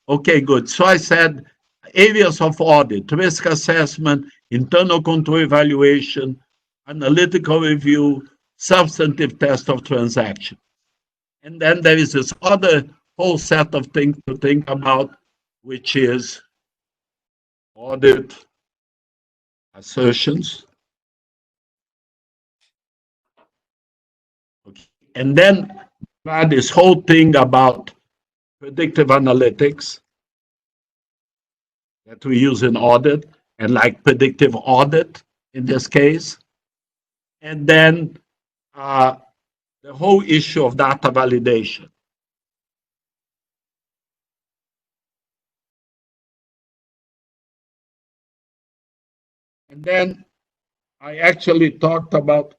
Okay, good. So I said areas of audit: risk assessment, internal control evaluation, analytical review, substantive test of transaction. And then there is this other whole set of things to think about, which is audit assertions. Okay. And then this whole thing about predictive analytics that we use in audit, and like predictive audit in this case. And then the whole issue of data validation. And then I actually talked about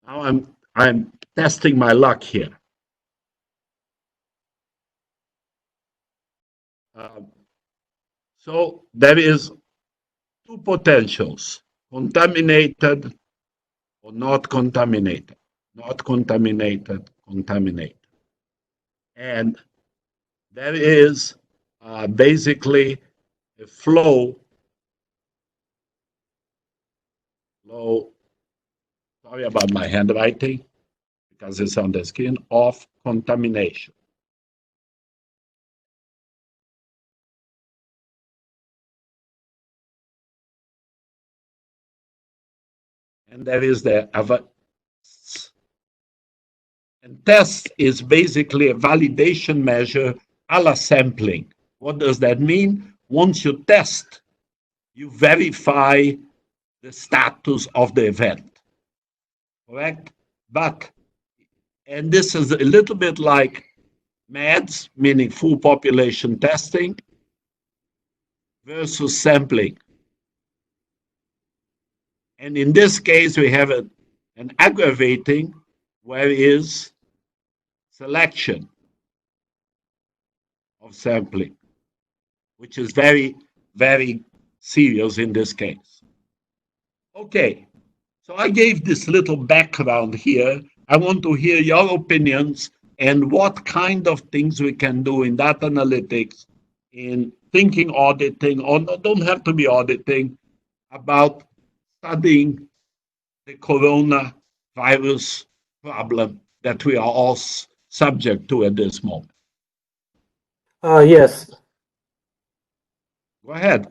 now I'm testing my luck here. So there is two potentials: contaminated or not contaminated, not contaminated, contaminated. And there is basically a flow, sorry about my handwriting, because it's on the screen, of contamination. And there is the and test is basically a validation measure a la sampling. What does that mean? Once you test, you verify the status of the event, correct? But, and this is a little bit like MADS, meaning full population testing, versus sampling. And in this case, we have an aggravating, where is selection of sampling, which is very, very serious in this case. Okay, so I gave this little background here. I want to hear your opinions and what kind of things we can do in data analytics, in thinking auditing, or don't have to be auditing, about studying the coronavirus problem that we are all subject to at this moment. Yes. Go ahead.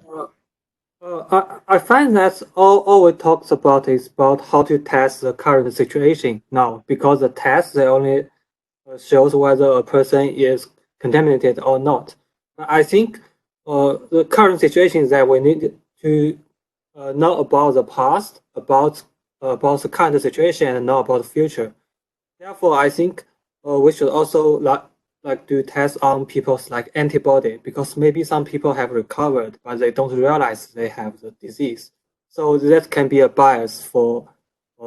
I find that all it talks about is about how to test the current situation now, because the test they only shows whether a person is contaminated or not. I think the current situation is that we need to know about the past, about the current situation, and know about the future. Therefore, I think we should also like do tests on people's like antibody, because maybe some people have recovered but they don't realize they have the disease. So that can be a bias for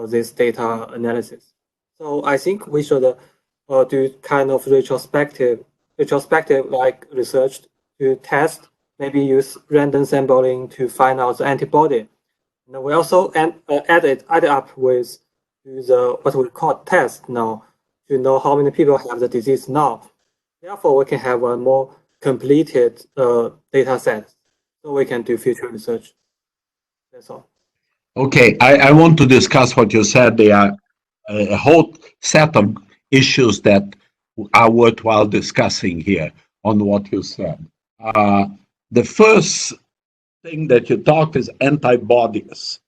this data analysis. So I think we should do kind of retrospective like research to test, maybe use random sampling to find out the antibody. And we also add it up with the what we call test now to know how many people have the disease now. Therefore, we can have a more completed data set, so we can do future research. That's all. Okay, I want to discuss what you said. There are a whole set of issues that are worthwhile discussing here on what you said. The first thing that you talked is antibodies.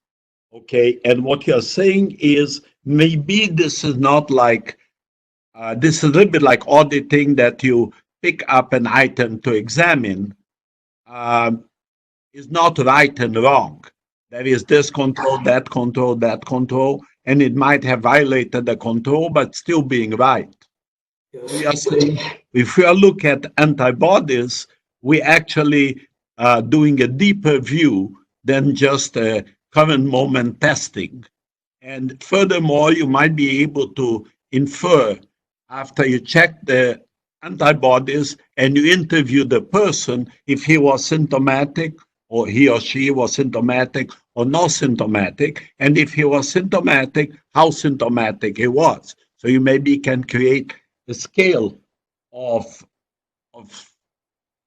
Okay, and what you're saying is maybe this is not like, this is a little bit like auditing, that you pick up an item to examine, is not right and wrong. There is this control, that control, that control, and it might have violated the control, but still being right. Yes. We are saying if we are looking at antibodies, we actually doing a deeper view than just a current moment testing. And furthermore, you might be able to infer, after you check the antibodies and you interview the person, if he was symptomatic or he or she was symptomatic or not symptomatic, and if he was symptomatic, how symptomatic he was. So you maybe can create a scale of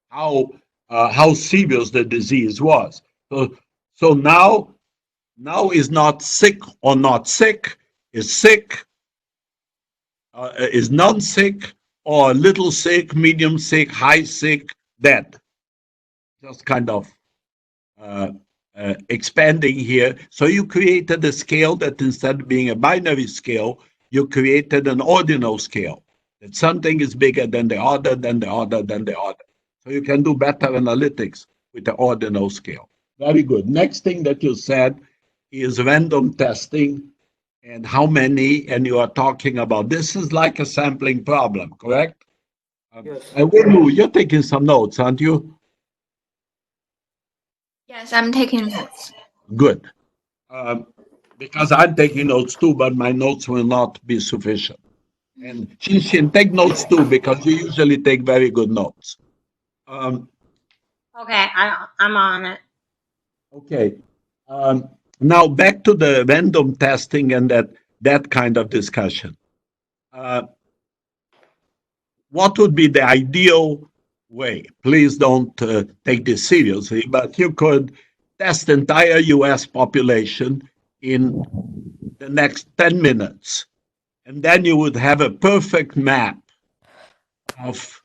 how serious the disease was. So now is not sick or not sick, is sick, is non-sick, or little sick, medium sick, high sick, dead. Just kind of uh, expanding here. So you created a scale that instead of being a binary scale, you created an ordinal scale. That something is bigger than the other, than the other, than the other. So you can do better analytics with the ordinal scale. Very good. Next thing that you said is random testing and how many, and you are talking about this is like a sampling problem, correct? Yes. And Wulu, you're taking some notes, aren't you? Yes, I'm taking notes. Good. Because I'm taking notes too, but my notes will not be sufficient. And Shinshin, take notes too, because you usually take very good notes. Okay, I'm on it. Okay. Now back to the random testing and that kind of discussion. What would be the ideal way? Please don't take this seriously, but you could test the entire US population in the next 10 minutes. And then you would have a perfect map of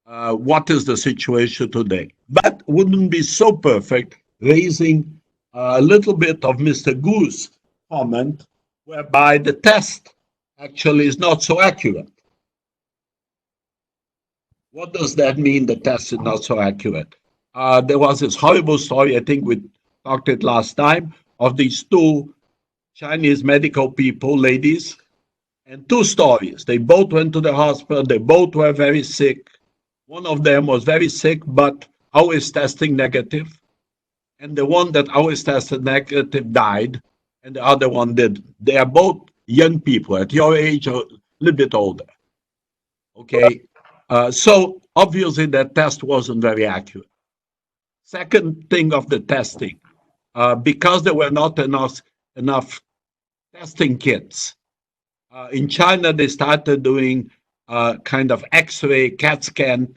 what is the situation today. But wouldn't be so perfect, raising a little bit of Mr. Goo's comment, whereby the test actually is not so accurate. What does that mean, the test is not so accurate? There was this horrible story, I think we talked it last time, of these two Chinese medical people, ladies, and two stories. They both went to the hospital, they both were very sick. One of them was very sick, but always testing negative. And the one that always tested negative died, and the other one did. They are both young people at your age or a little bit older. Okay. So obviously that test wasn't very accurate. Second thing of the testing, because there were not enough testing kits. In China, they started doing kind of X-ray, CAT scan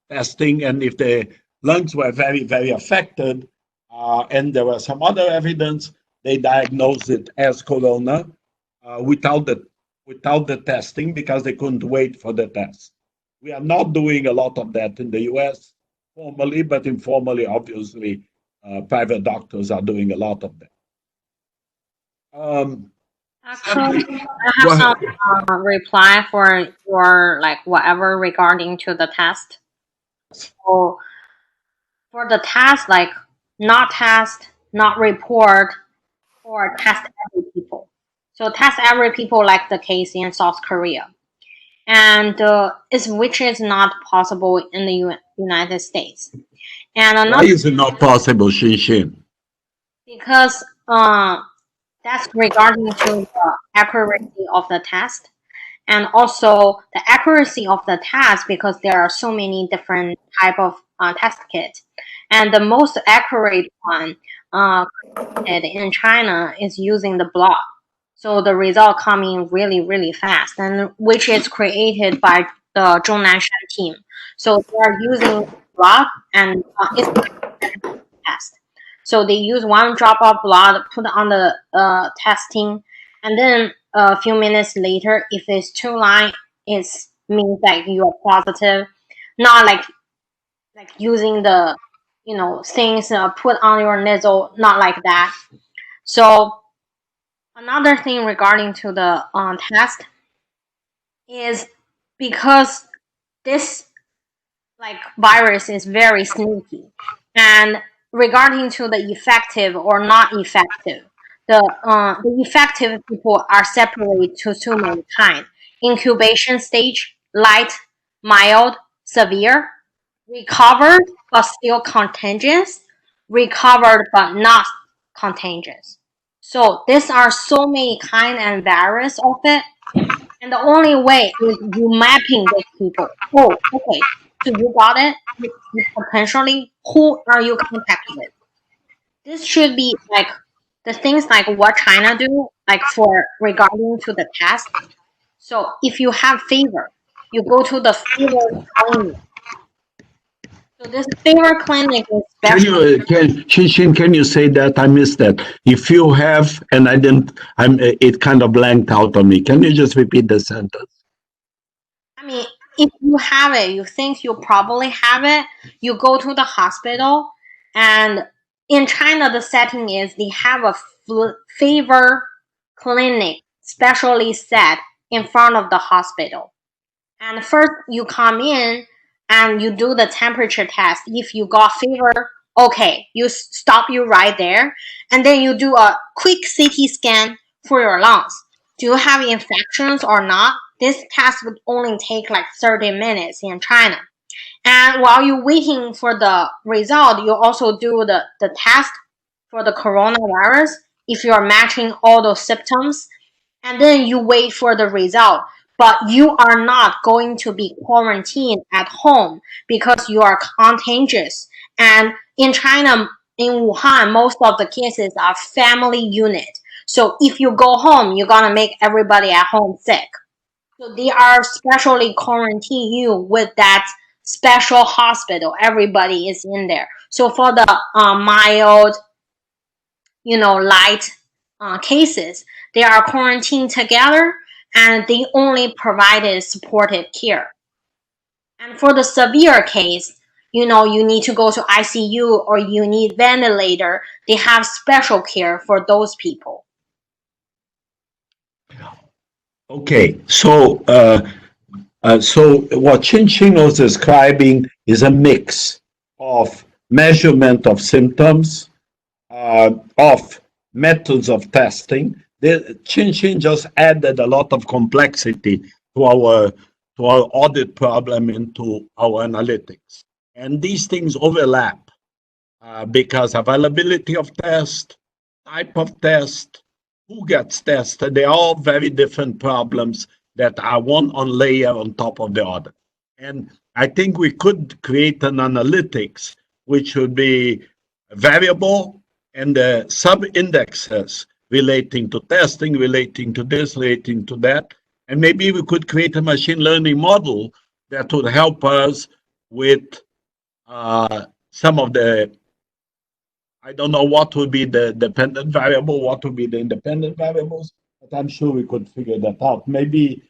testing, and if the lungs were very, very affected, and there was some other evidence, they diagnosed it as corona without the testing because they couldn't wait for the test. We are not doing a lot of that in the US formally, but informally, obviously, private doctors are doing a lot of that. Actually, I have some reply for your whatever regarding to the test. So for the test, not test, not report, or test every people. So test every people like the case in South Korea, and which is not possible in the United States. And Why another is it not possible, Shinshin? because that's regarding to the accuracy of the test, and also the accuracy of the test because there are so many different type of test kits, and the most accurate one in China is using the blood. So the result coming really, really fast, and which is created by the Zhong Nanshan team. So they are using blood, and it's a test. So they use one drop of blood, put on the testing, and then a few minutes later, if it's two line, it means that you are positive. Not like using the things put on your nasal, not like that. So another thing regarding to the test is because this virus is very sneaky, and regarding to the effective or not effective, the effective people are separated to so many kinds: incubation stage, light, mild, severe, recovered but still contagious, recovered but not contagious. So these are so many kind and various of it, and the only way is you mapping those people. Oh, okay. So you got it. You potentially, who are you contact with? this should be like the things like what China do, like for regarding to the test. So if you have fever, you go to the fever clinic. So this fever clinic is Can special. you can you say that? I missed that. If you have, and I didn't, it kind of blanked out on me. Can you just repeat the sentence? I mean, if you have it, you think you probably have it, you go to the hospital, and in China, the setting is they have a fever clinic specially set in front of the hospital. And first, you come in and you do the temperature test. If you got fever, okay, you stop you right there, and then you do a quick CT scan for your lungs. Do you have infections or not? This test would only take like 30 minutes in China. And while you're waiting for the result, you also do the test for the coronavirus if you're matching all those symptoms, and then you wait for the result. But you are not going to be quarantined at home because you are contagious. And in China, in Wuhan, most of the cases are family unit. So if you go home, you're gonna make everybody at home sick. So they are specially quarantine you with that special hospital. Everybody is in there. So for the mild, light cases, they are quarantined together and they only provided supportive care. And for the severe case, you need to go to ICU or you need ventilator. They have special care for those people. Okay, so what Chin was describing is a mix of measurement of symptoms, of methods of testing. Chin just added a lot of complexity to our audit problem into our analytics. And these things overlap because availability of test, type of test, who gets tested, they're all very different problems that are one on layer on top of the other. And I think we could create an analytics which would be variable and the sub-indexes relating to testing, relating to this, relating to that. And maybe we could create a machine learning model that would help us with some of the, I don't know what would be the dependent variable, what would be the independent variables, but I'm sure we could figure that out. Maybe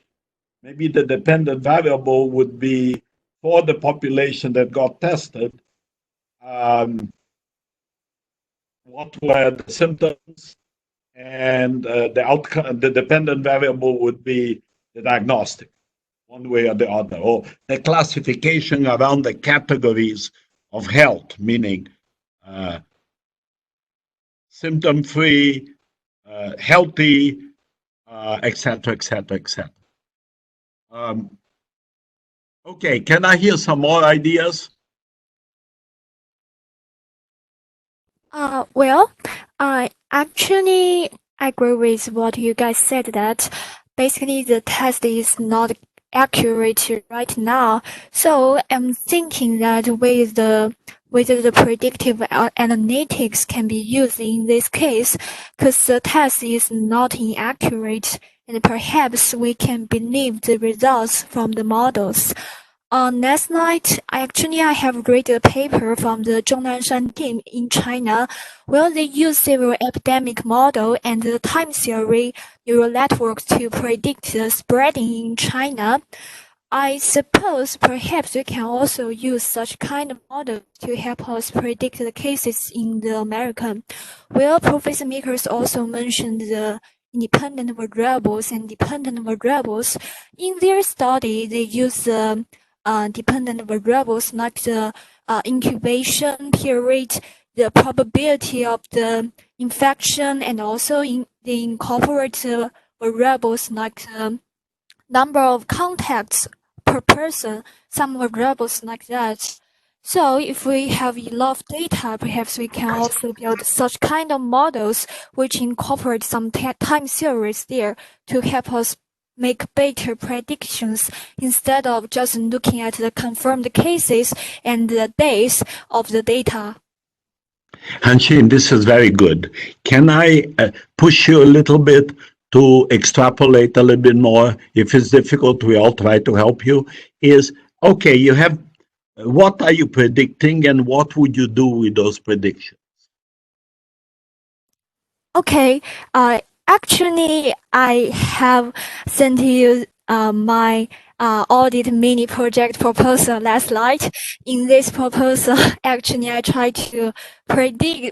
the dependent variable would be for the population that got tested, what were the symptoms, and the outcome. The dependent variable would be the diagnostic, one way or the other, or the classification around the categories of health, meaning symptom-free, healthy, etc., etc., etc. Okay, can I hear some more ideas? Well, I actually agree with what you guys said, that basically the test is not accurate right now. So I'm thinking that whether the predictive analytics can be used in this case, because the test is not inaccurate, and perhaps we can believe the results from the models. Last night, I have read a paper from the Zhongnanshan team in China, where they use several epidemic model and the time series neural networks to predict the spreading in China. I suppose perhaps we can also use such kind of model to help us predict the cases in the American. Well, Professor Miklos also mentioned the independent variables and dependent variables. In their study, they use the dependent variables like the incubation period, the probability of the infection, and also they incorporate the variables like the number of contacts per person, some variables like that. So if we have enough data, perhaps we can also build such kind of models which incorporate some time series there to help us make better predictions instead of just looking at the confirmed cases and the days of the data. Hanshin, this is very good. Can I push you a little bit to extrapolate a little bit more? If it's difficult, we all try to help you. Okay, you have, what are you predicting and what would you do with those predictions? Okay, actually, I have sent you my audit mini project proposal last night. In this proposal, actually, I try to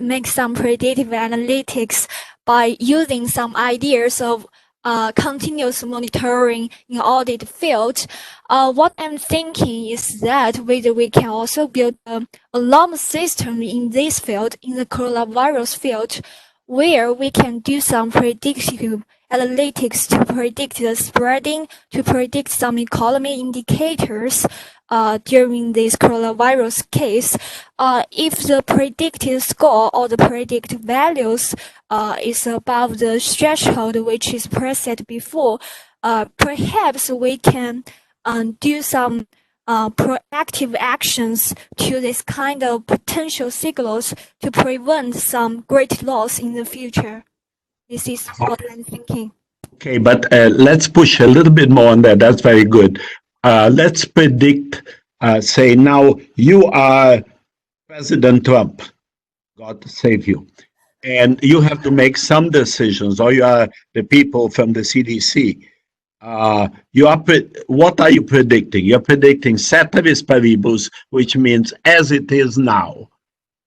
make some predictive analytics by using some ideas of continuous monitoring in audit field. What I'm thinking is that whether we can also build an alarm system in this field, in the coronavirus field, where we can do some predictive analytics to predict the spreading, to predict some economy indicators during this coronavirus case. If the predicted score or the predicted values is above the threshold which is preset before, perhaps we can do some proactive actions to this kind of potential signals to prevent some great loss in the future. This is what I'm thinking. Okay, but let's push a little bit more on that. That's very good. Let's predict, say now you are President Trump, God save you, and you have to make some decisions, or you are the people from the CDC. What are you predicting? You're predicting ceteris paribus, which means as it is now,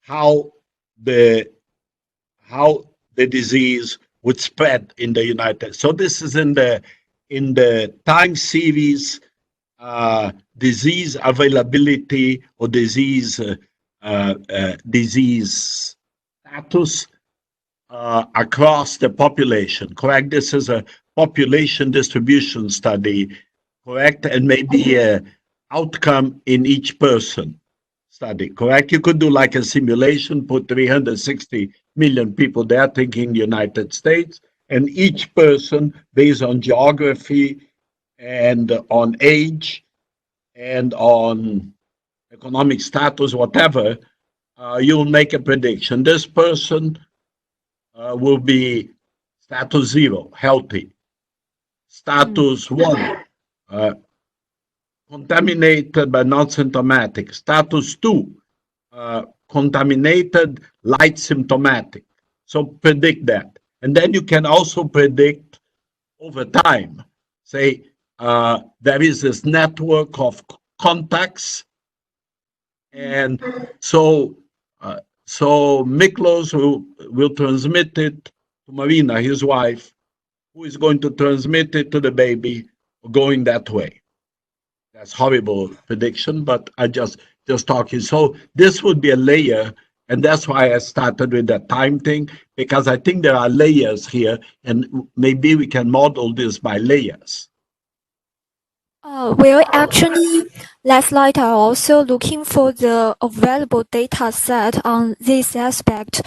how the disease would spread in the United States. So this is in the time series disease availability or disease status across the population, correct? This is a population distribution study, correct? And maybe an outcome in each person study, correct? You could do like a simulation, put 360 million people there thinking United States, and each person based on geography and on age and on economic status, whatever, you'll make a prediction. This person will be status 0, healthy. Status 1, contaminated but not symptomatic. Status 2, contaminated, light symptomatic. So predict that. And then you can also predict over time. Say there is this network of contacts, and so Miklos will transmit it to Marina, his wife, who is going to transmit it to the baby going that way. That's horrible prediction, but I just talking. So this would be a layer, and that's why I started with that time thing, because I think there are layers here, and maybe we can model this by layers. Well, actually, last night I also looking for the available data set on this aspect.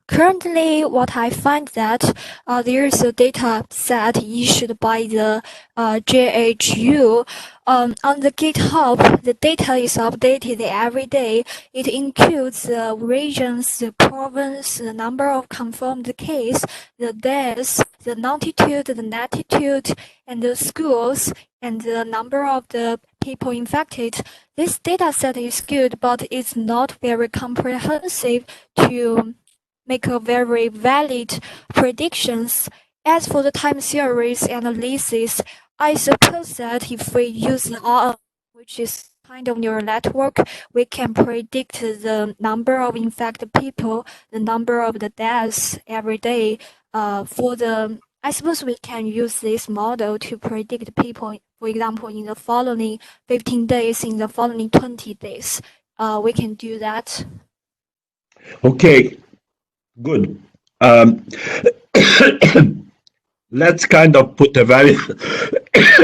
Currently, what I find that there is a data set issued by the JHU. On the GitHub, the data is updated every day. It includes the regions, the province, the number of confirmed cases, the deaths, the longitude, the latitude, and the schools, and the number of the people infected. This data set is good, but it's not very comprehensive to make a very valid predictions. As for the time series analysis, I suppose that if we use R, which is kind of neural network, we can predict the number of infected people, the number of the deaths every day. I suppose we can use this model to predict people, for example, in the following 15 days, in the following 20 days. We can do that. Okay, good. Let's kind of put a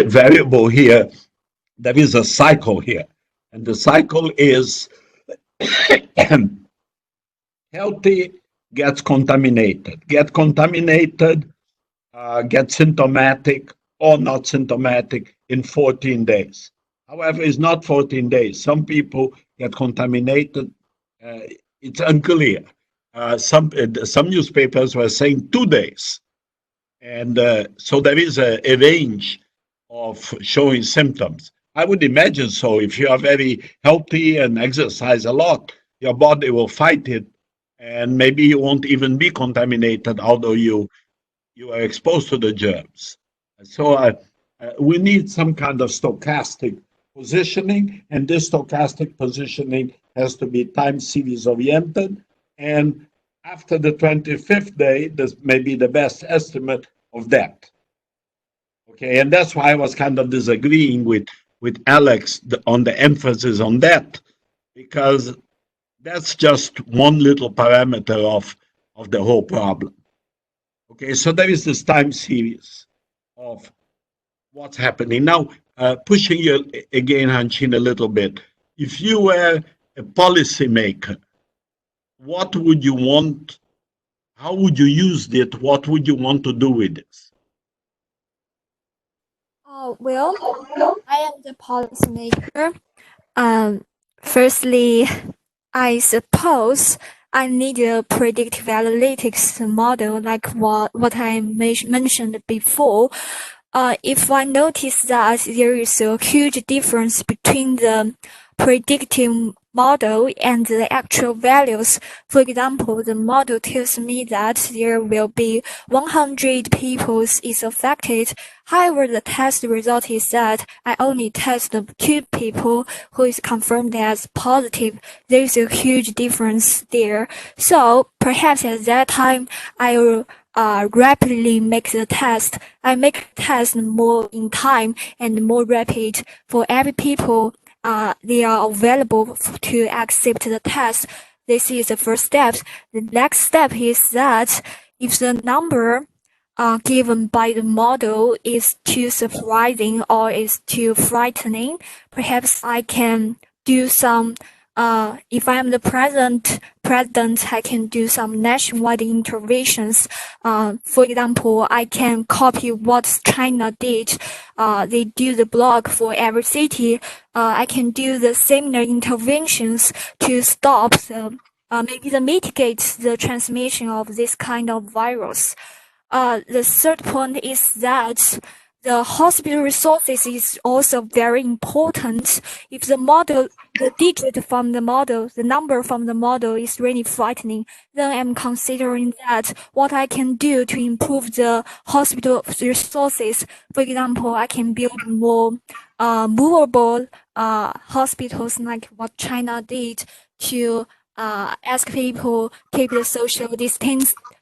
variable here. There is a cycle here, and the cycle is healthy gets contaminated, gets symptomatic or not symptomatic in 14 days. However, it's not 14 days. Some people get contaminated. It's unclear. some newspapers were saying 2 days. And so there is a range of showing symptoms. I would imagine so. If you are very healthy and exercise a lot, your body will fight it, and maybe you won't even be contaminated, although you are exposed to the germs. So we need some kind of stochastic positioning, and this stochastic positioning has to be time series oriented. And after the 25th day, this may be the best estimate of that. Okay, and that's why I was kind of disagreeing with Alex on the emphasis on that, because that's just one little parameter of the whole problem. Okay, so there is this time series of what's happening. Now, pushing you again, Hanshin, a little bit. If you were a policymaker, what would you want? How would you use it? What would you want to do with this? Well, I am the policymaker. Firstly, I suppose I need a predictive analytics model like what I mentioned before. If I notice that there is a huge difference between the predictive model and the actual values. For example, the model tells me that there will be 100 people is affected. However, the test result is that I only test 2 people who is confirmed as positive. There is a huge difference there. So perhaps at that time, I will rapidly make the test. I make the test more in time and more rapid for every people. They are available to accept the test. This is the first step. The next step is that if the number given by the model is too surprising or is too frightening, perhaps I can do some if I'm the president, I can do some nationwide interventions. For example, I can copy what China did. They do the blog for every city. I can do the similar interventions to stop maybe to mitigate the transmission of this kind of virus. The third point is that the hospital resources is also very important. If the model, the digit from the model, the number from the model is really frightening, then I'm considering that what I can do to improve the hospital resources. For example, I can build more movable hospitals like what China did to ask people keep the social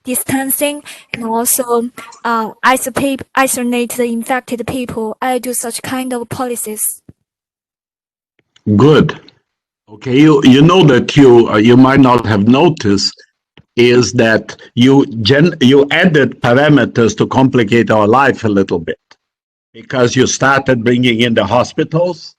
distancing and also isolate the infected people. I do such kind of policies. Good. Okay, you know that you might not have noticed is that you added parameters to complicate our life a little bit, because you started bringing in the hospitals,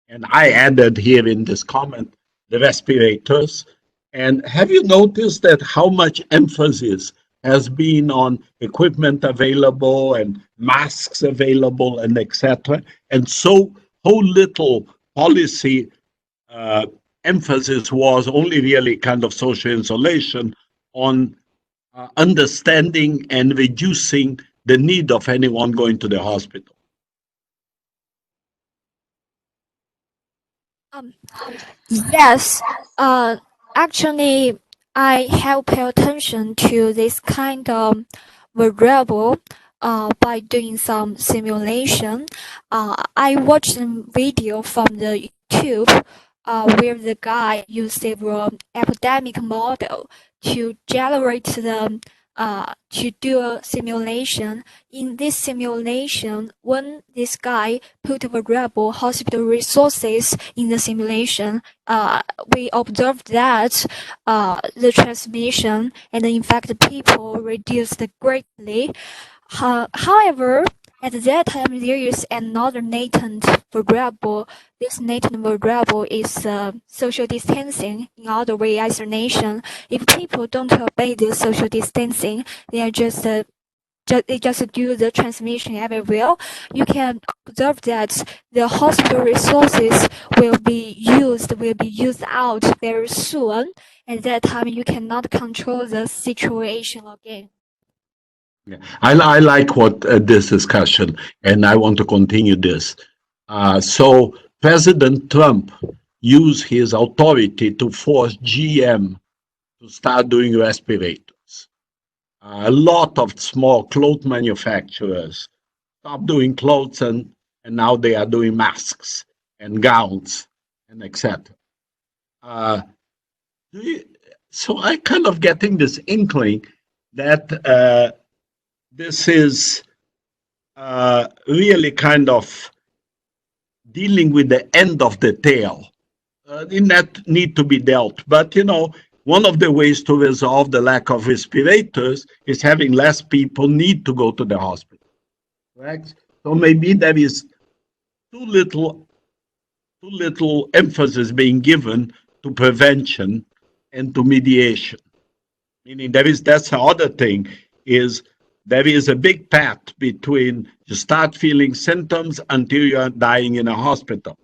and I added here in this comment the respirators. And have you noticed that how much emphasis has been on equipment available and masks available and etc. And so whole little policy emphasis was only really kind of social insulation on understanding and reducing the need of anyone going to the hospital. Yes, actually, I have paid attention to this kind of variable by doing some simulation. I watched a video from the YouTube where the guy used several epidemic model to generate the to do a simulation. In this simulation, when this guy put variable hospital resources in the simulation, we observed that the transmission and the infected people reduced greatly. However, at that time, there is another latent variable. This latent variable is social distancing, in other way, isolation. If people don't obey the social distancing, they are just they just do the transmission everywhere, you can observe that the hospital resources will be used out very soon. At that time, you cannot control the situation again. Yeah. I like what this discussion, and I want to continue this. So President Trump used his authority to force GM to start doing respirators. A lot of small clothes manufacturers stopped doing clothes, and now they are doing masks and gowns and etc. So I kind of getting this inkling that this is really kind of dealing with the end of the tail. That need to be dealt. But one of the ways to resolve the lack of respirators is having less people need to go to the hospital. Right? So maybe there is too little emphasis being given to prevention and to mediation. Meaning that's the other thing, is there is a big path between you start feeling symptoms until you're dying in a hospital.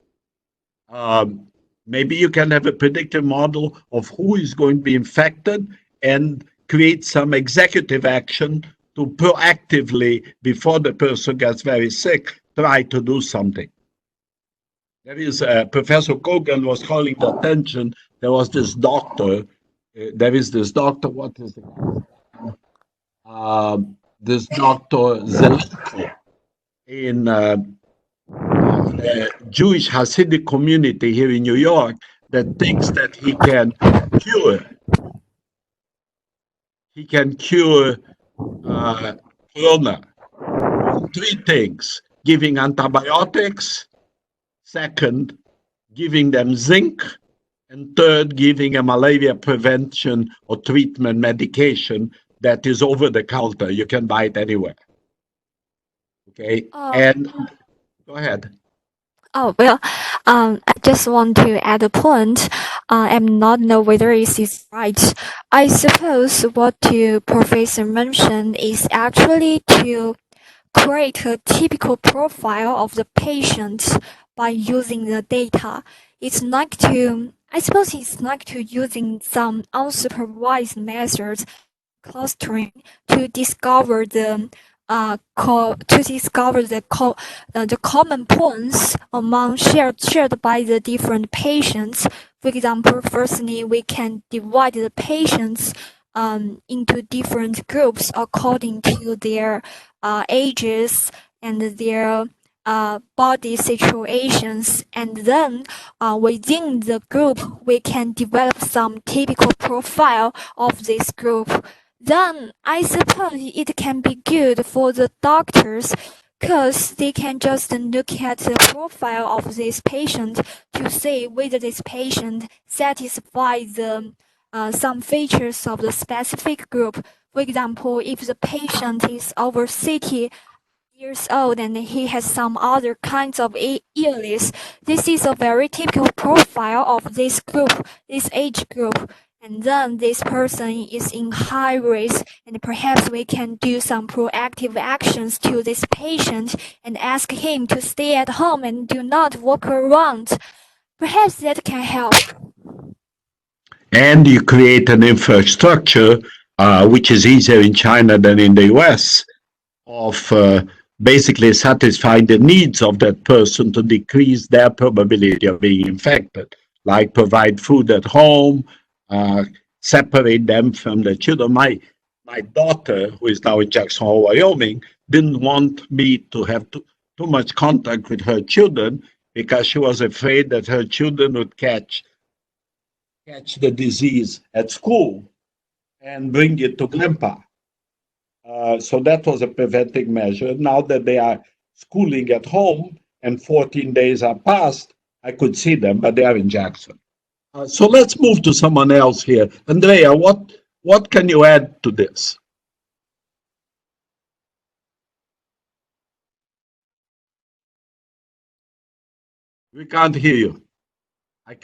Maybe you can have a predictive model of who is going to be infected and create some executive action to proactively, before the person gets very sick, try to do something. There is Professor Kogan was calling the attention. There was this doctor. What is it? This Dr. Zelenko in the Jewish Hasidic community here in New York that thinks that he can cure corona. Three things: giving antibiotics, second, giving them zinc, and third, giving a malaria prevention or treatment medication that is over the counter. You can buy it anywhere. Okay, and go ahead. Oh, well, I just want to add a point. I'm not know whether it is right. I suppose what the professor mentioned is actually to create a typical profile of the patient by using the data. I suppose it's like to using some unsupervised methods, clustering, to discover the common points among shared by the different patients. For example, firstly, we can divide the patients into different groups according to their ages and their body situations, and then within the group we can develop some typical profile of this group. Then I suppose it can be good for the doctors, because they can just look at the profile of this patient to see whether this patient satisfies the some features of the specific group. For example, if the patient is over 60 years old and he has some other kinds of illness, this is a very typical profile of this group, this age group. And then this person is in high risk, and perhaps we can do some proactive actions to this patient and ask him to stay at home and do not walk around. Perhaps that can help. And you create an infrastructure, which is easier in China than in the US, of basically satisfying the needs of that person to decrease their probability of being infected, like provide food at home, separate them from the children. My daughter, who is now in Jackson Hole, Wyoming, didn't want me to have too much contact with her children because she was afraid that her children would catch the disease at school and bring it to grandpa. So that was a preventive measure. Now that they are schooling at home and 14 days are passed, I could see them, but they are in Jackson. So let's move to someone else here. Andrea, what can you add to this? We can't hear you.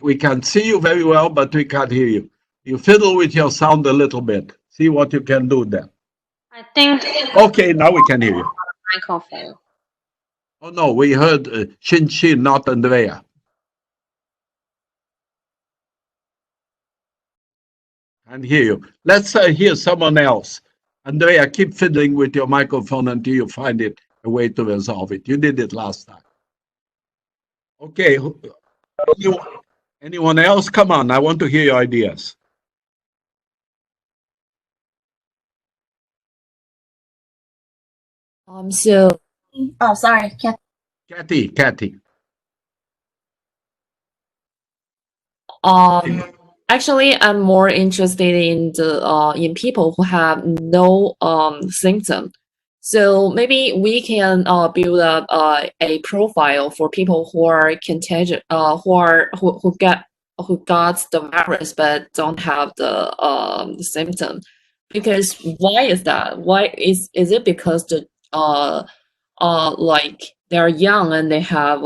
We can see you very well, but we can't hear you. You fiddle with your sound a little bit. See what you can do there. I think Okay, now we can hear you. microphone. Oh no, we heard Shin Shin, not Andrea. And hear you. Let's hear someone else. Andrea, keep fiddling with your microphone until you find it a way to resolve it. You did it last time. Okay. Anyone else? Come on, I want to hear your ideas. So, oh, sorry, Kathy. actually, I'm more interested in the in people who have no symptom. So maybe we can build up a profile for people who are contagious, who got the virus but don't have the symptom. Because why is that? Why is it because the like they're young and they have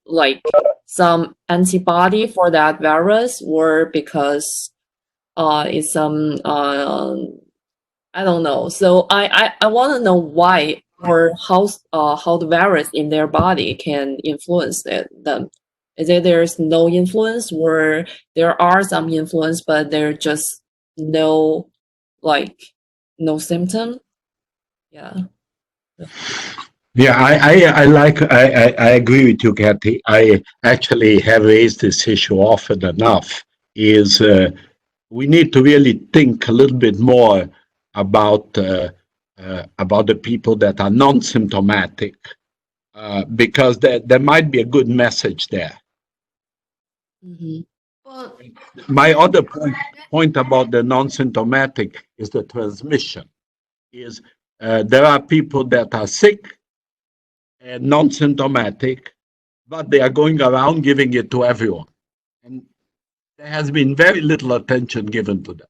like some antibody for that virus, or because it's some I don't know. So I want to know why or how the virus in their body can influence them. Is it there's no influence, or there are some influence but there just no like no symptom? Yeah. Yeah, I agree with you, Kathy. I actually have raised this issue often enough. Is we need to really think a little bit more about the people that are non-symptomatic, because there might be a good message there. Mm-hmm. Well, My other point about the non-symptomatic is the transmission. Is there are people that are sick and non-symptomatic, but they are going around giving it to everyone. And there has been very little attention given to them.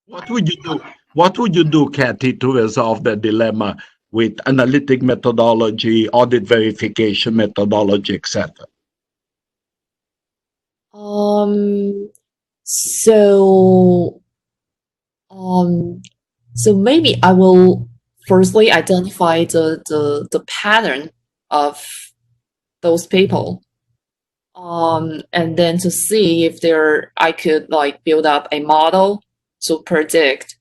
What would you do? What would you do, Kathy, to resolve the dilemma with analytic methodology, audit verification methodology, etc.? So so maybe I will firstly identify the pattern of those people. And then to see if I could like build up a model to predict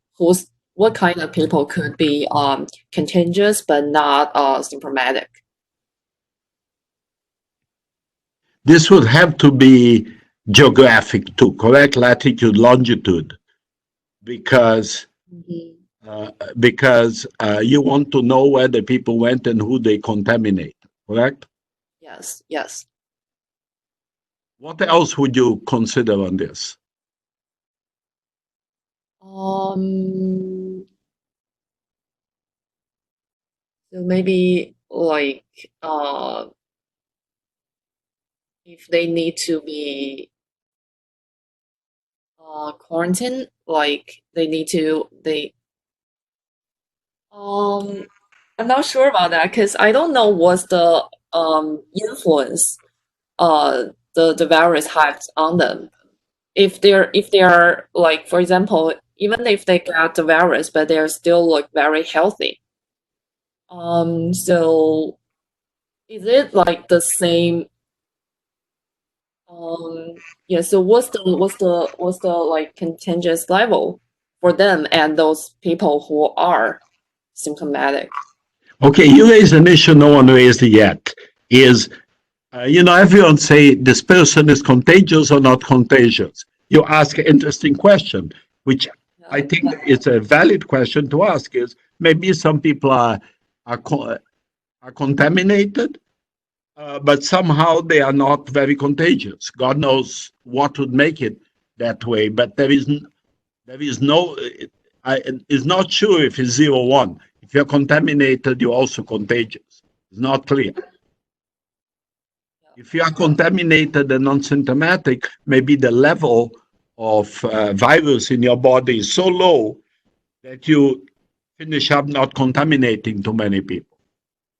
what kind of people could be contagious but not symptomatic. This would have to be geographic too, correct? Latitude, longitude, because you want to know where the people went and who they contaminate, correct? Yes. What else would you consider on this? So maybe like if they need to be quarantined, like I'm not sure about that because I don't know what's the influence the virus has on them. If they are like, for example, even if they got the virus but they're still like very healthy. So is it like the same? Yeah. So what's the like contagious level for them and those people who are symptomatic? Okay, you raised an issue no one raised yet. Is everyone say this person is contagious or not contagious. You ask an interesting question, which I think is a valid question to ask. Is maybe some people are contaminated, but somehow they are not very contagious. God knows what would make it that way, but there is no. It's not sure if it's 0-1. If you're contaminated, you're also contagious. It's not clear. If you are contaminated and non-symptomatic, maybe the level of virus in your body is so low that you finish up not contaminating too many people.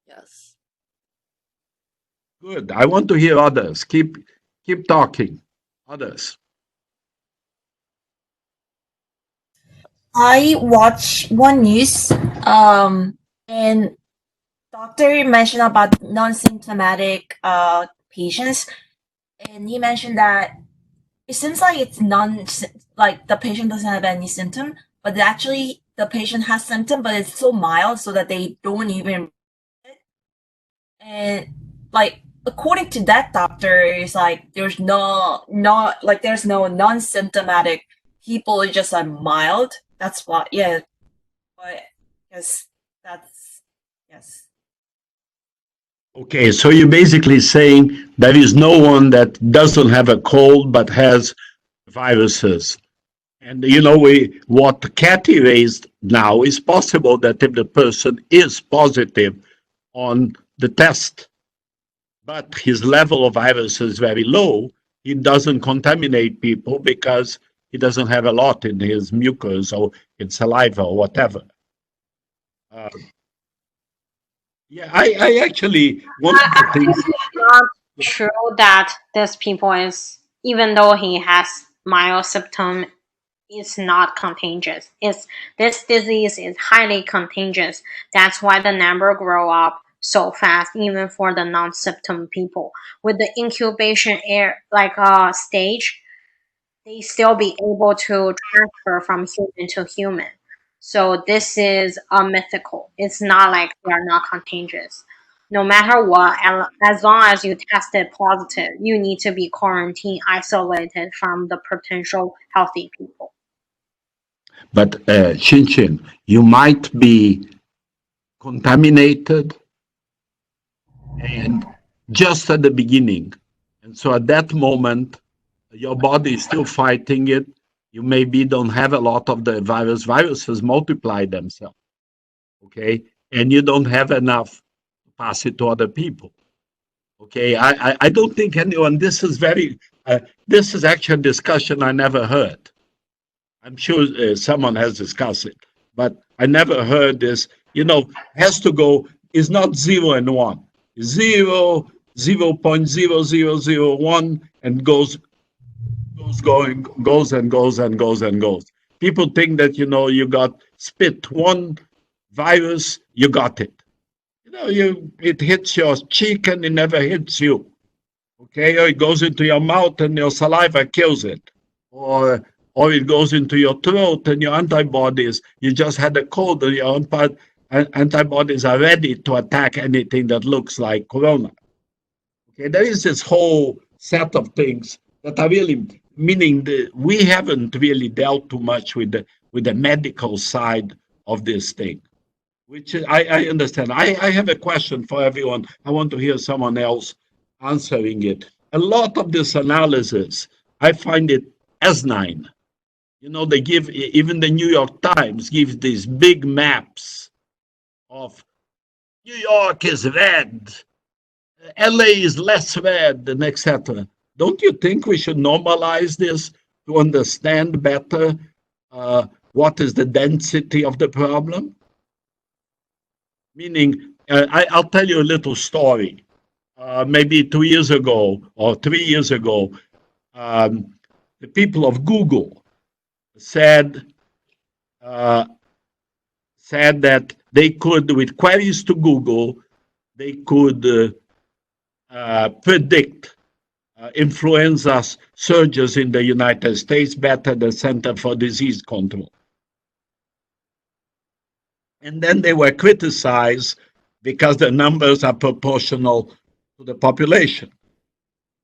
Yes. Good. I want to hear others. Keep talking. Others. I watched one news, and doctor mentioned about non-symptomatic patients, and he mentioned that it seems like it's like the patient doesn't have any symptom, but actually the patient has symptom, but it's so mild so that they don't even. And like according to that doctor, it's like there's there's no non-symptomatic people. It's just like mild. That's why, yeah. But yes, that's yes. Okay, so you're basically saying there is no one that doesn't have a cold but has viruses. And what Kathy raised now is possible that if the person is positive on the test, but his level of virus is very low, he doesn't contaminate people because he doesn't have a lot in his mucus or in saliva or whatever. Yeah, I actually, one of the things. It's not true that this people is, even though he has mild symptom, it's not contagious. This disease is highly contagious. That's why the number grow up so fast, even for the non-symptom people. With the incubation stage, they still be able to transfer from human to human. So this is a mythical. It's not like they are not contagious. No matter what, as long as you tested positive, you need to be quarantined, isolated from the potential healthy people. But Chin, you might be contaminated and just at the beginning. And so at that moment, your body is still fighting it. You maybe don't have a lot of the virus. Viruses multiply themselves, okay? And you don't have enough to pass it to other people, okay? I don't think anyone, this is actually a discussion I never heard. I'm sure someone has discussed it, but I never heard this. Has to go, is not 0 and 1. 0, 0.0001, and goes and goes and goes and goes. People think that, you got spit one virus, you got it. It hits your cheek and it never hits you. Okay, or it goes into your mouth and your saliva kills it. Or it goes into your throat and your antibodies, you just had a cold and your antibodies are ready to attack anything that looks like corona. Okay, there is this whole set of things that are really, meaning we haven't really dealt too much with the medical side of this thing, which I understand. I have a question for everyone. I want to hear someone else answering it. A lot of this analysis, I find it asinine. They give, even the New York Times gives these big maps of New York is red, LA is less red, and etc. Don't you think we should normalize this to understand better what is the density of the problem? Meaning, I'll tell you a little story. Maybe 2 years ago or 3 years ago, the people of Google said that they could, with queries to Google, they could predict influenza surges in the United States better than Center for Disease Control. And then they were criticized because the numbers are proportional to the population.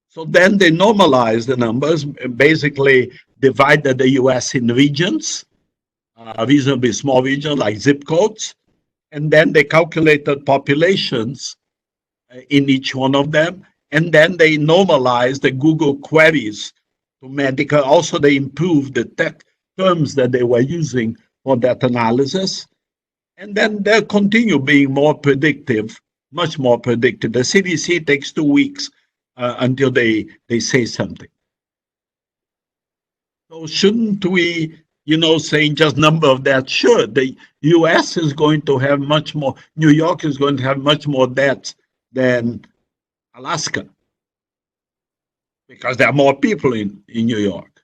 So then they normalized the numbers, basically divided the US in regions, reasonably small regions like zip codes, and then they calculated populations in each one of them, and then they normalized the Google queries to medical. Also, they improved the tech terms that they were using for that analysis, and then they'll continue being more predictive, much more predictive. The CDC takes 2 weeks until they say something. So shouldn't we, saying just number of deaths? Sure, the US is going to have much more, New York is going to have much more deaths than Alaska, because there are more people in New York.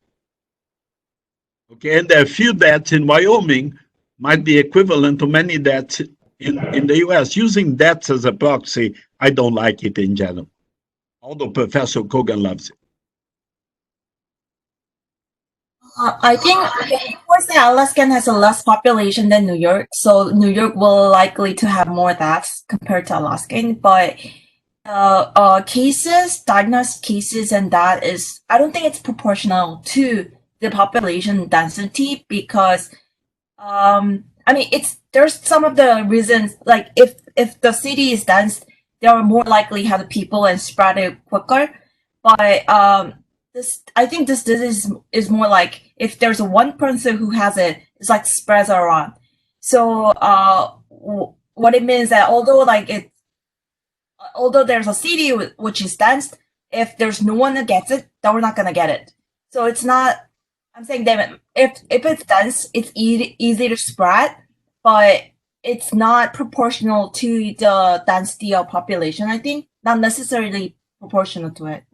Okay, and there are few deaths in Wyoming might be equivalent to many deaths in the US. Using deaths as a proxy, I don't like it in general, although Professor Kogan loves it. I think, of course, the Alaskan has a less population than New York, so New York will likely to have more deaths compared to Alaskan. But cases, diagnosed cases, and that is, I don't think it's proportional to the population density because, I mean, there's some of the reasons, like if the city is dense, they are more likely have the people and spread it quicker. But I think this disease is more like if there's one person who has it, it's like spreads around. So what it means that although there's a city which is dense, if there's no one that gets it, then we're not gonna get it. So it's not. I'm saying that if it's dense, it's easy to spread, but it's not proportional to the density of population. I think not necessarily proportional to it.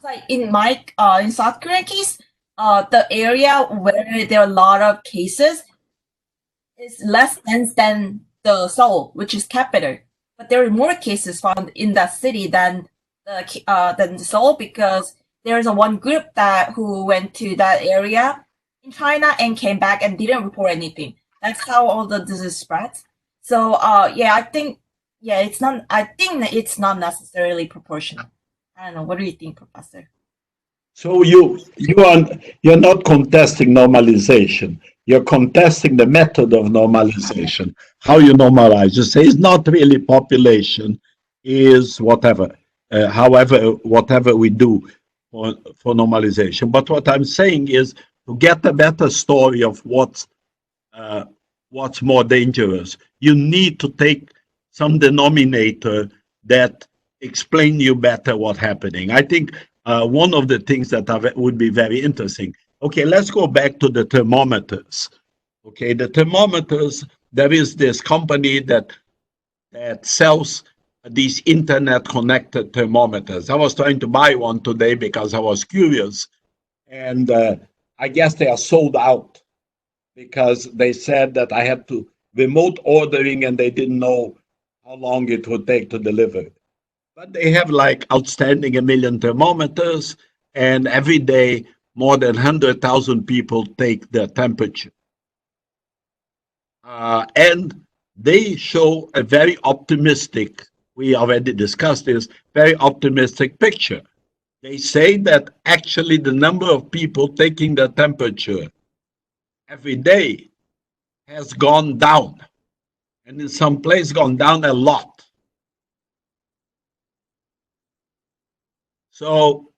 Like in South Korean case, the area where there are a lot of cases is less dense than the Seoul, which is capital. But there are more cases found in that city than the Seoul because there's one group who went to that area in China and came back and didn't report anything. That's how all the disease spreads. So I think it's not. I think it's not necessarily proportional. I don't know. What do you think, Professor? So you're not contesting normalization. You're contesting the method of normalization. How you normalize? You say it's not really population, is whatever. Whatever we do for normalization. But what I'm saying is to get a better story of what's more dangerous, you need to take some denominator that explain you better what's happening. I think one of the things that would be very interesting. Okay, let's go back to the thermometers. Okay, the thermometers, there is this company that sells these internet-connected thermometers. I was trying to buy one today because I was curious, and I guess they are sold out because they said that I had to remote ordering and they didn't know how long it would take to deliver. But they have like outstanding 1 million thermometers, and every day more than 100,000 people take their temperature. And they show a very optimistic, we already discussed this, very optimistic picture. They say that actually the number of people taking their temperature every day has gone down, and in some places gone down a lot. So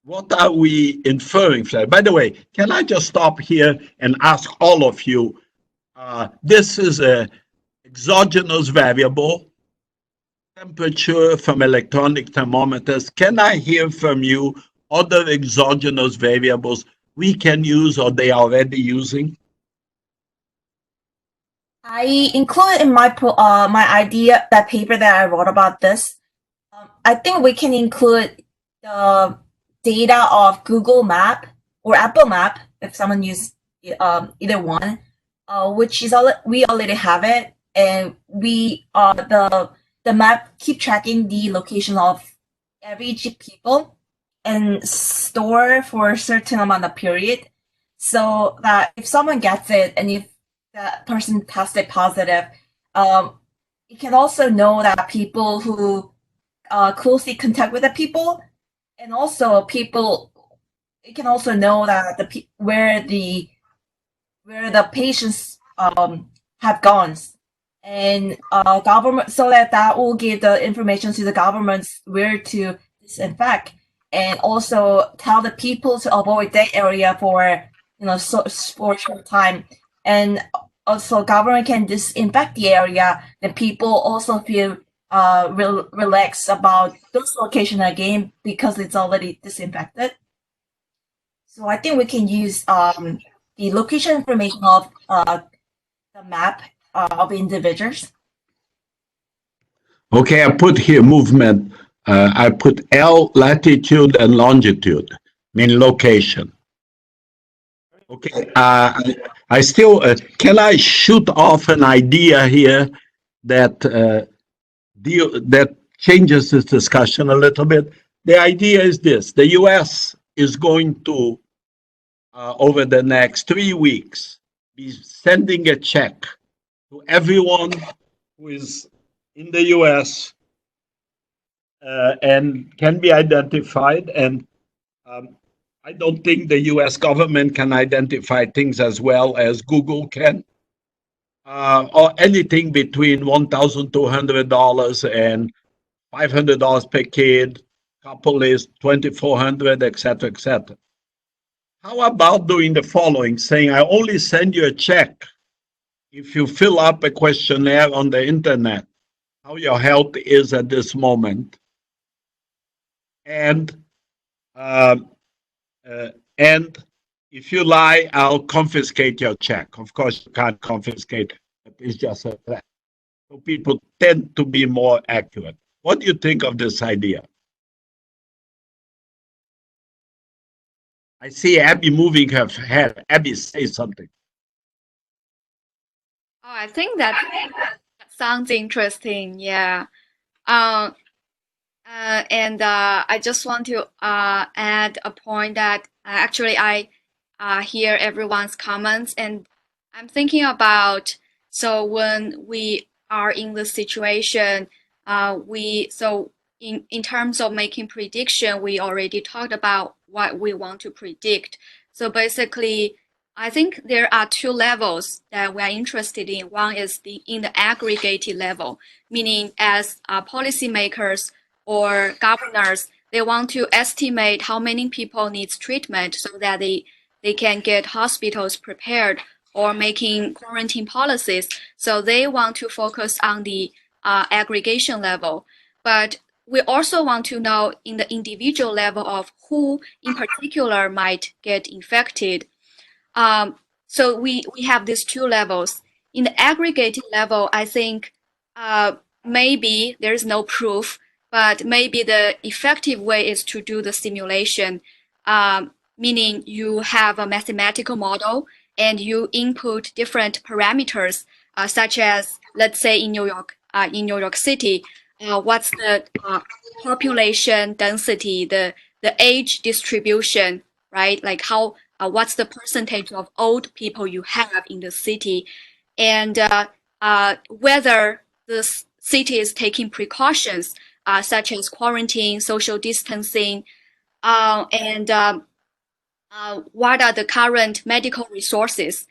what are we inferring from that? By the way, can I just stop here and ask all of you, this is an exogenous variable, temperature from electronic thermometers. Can I hear from you other exogenous variables we can use or they are already using? I included in my idea, that paper that I wrote about this. I think we can include the data of Google Map or Apple Map if someone uses either one, which is we already have it, and we the map keep tracking the location of every people and store for a certain amount of period, so that if someone gets it and if that person tested positive, you can also know that people who closely contact with the people, and also it can also know that where the patients have gone, and government, so that will give the information to the governments where to disinfect, and also tell the people to avoid that area for for a short time. And also government can disinfect the area, then people also feel relaxed about those location again because it's already disinfected. So I think we can use the location information of the map of individuals. Okay, I put here movement. I put L, latitude and longitude, mean location. Okay, I still can I shoot off an idea here that that changes this discussion a little bit. The idea is this: the U.S. is going to over the next 3 weeks be sending a check to everyone who is in the U.S. And can be identified. And I don't think the U.S. government can identify things as well as Google can. Or anything between $1,200 and $500 per kid. Couple is $2,400, etc., etc. How about doing the following, saying I only send you a check if you fill up a questionnaire on the internet, how your health is at this moment, and uh, and if you lie, I'll confiscate your check. Of course, you can't confiscate it, but it's just a threat. So people tend to be more accurate. What do you think of this idea? I see Abby moving her head. Abby, say something. Oh, I think that sounds interesting. Yeah. Uh, and I just want to add a point that actually I hear everyone's comments, and I'm thinking about, so when we are in the situation, in terms of making prediction, we already talked about what we want to predict. So basically, I think there are two levels that we are interested in. One is in the aggregated level, meaning as policymakers or governors, they want to estimate how many people needs treatment so that they can get hospitals prepared or making quarantine policies. So they want to focus on the aggregation level. But we also want to know in the individual level of who in particular might get infected. So we have these two levels. In the aggregated level, I think maybe there is no proof, but maybe the effective way is to do the simulation, meaning you have a mathematical model and you input different parameters, such as, let's say in New York City, what's the population density, the age distribution, right? Like how what's the percentage of old people you have in the city, and whether the city is taking precautions such as quarantine, social distancing, and what are the current medical resources.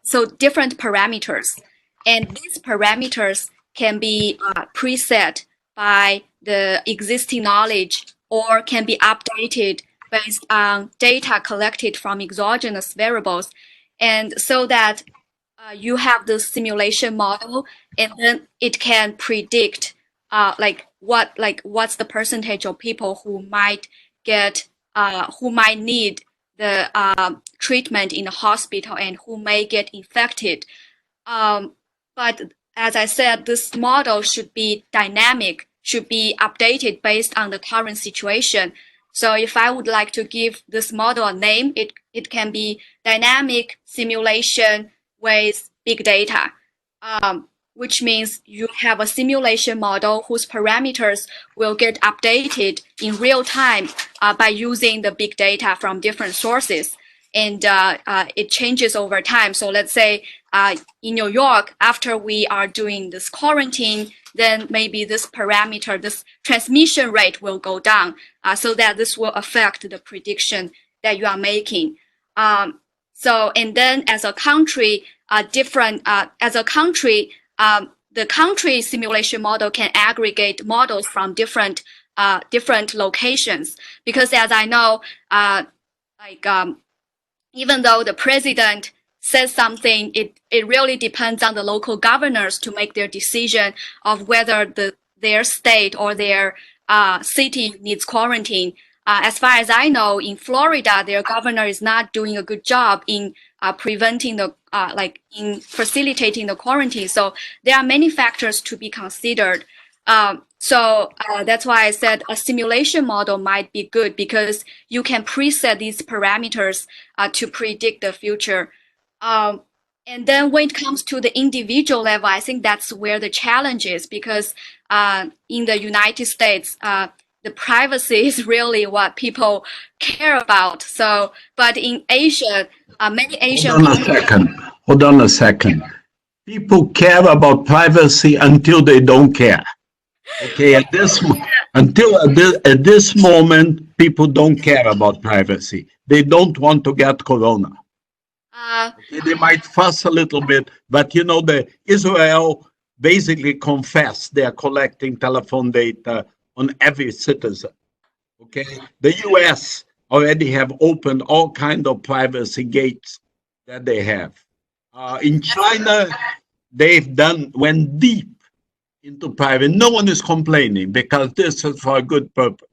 So different parameters, and these parameters can be preset by the existing knowledge or can be updated based on data collected from exogenous variables. And so that you have the simulation model, and then it can predict what's the percentage of people who might need the treatment in the hospital and who may get infected. But as I said, this model should be dynamic, should be updated based on the current situation. So if I would like to give this model a name, it can be dynamic simulation with big data, which means you have a simulation model whose parameters will get updated in real time by using the big data from different sources. And it changes over time. So let's say in New York, after we are doing this quarantine, then maybe this parameter, this transmission rate will go down, so that this will affect the prediction that you are making. And then as a country, the country simulation model can aggregate models from different locations, because as I know, even though the president says something, it really depends on the local governors to make their decision of whether their state or their city needs quarantine. As far as I know, in Florida, their governor is not doing a good job in preventing in facilitating the quarantine. So there are many factors to be considered. So that's why I said a simulation model might be good because you can preset these parameters to predict the future. And then when it comes to the individual level, I think that's where the challenge is because in the United States, the privacy is really what people care about. So, but in Asia, many Asian Hold on a countries. second. Hold on a second. People care about privacy until they don't care. Okay, at this at this moment, people don't care about privacy. They don't want to get corona. Okay, they might fuss a little bit, but you know, the Israel basically confessed they are collecting telephone data on every citizen. Okay, the U.S. already have opened all kind of privacy gates that they have. In China, went deep into private. No one is complaining because this is for a good purpose.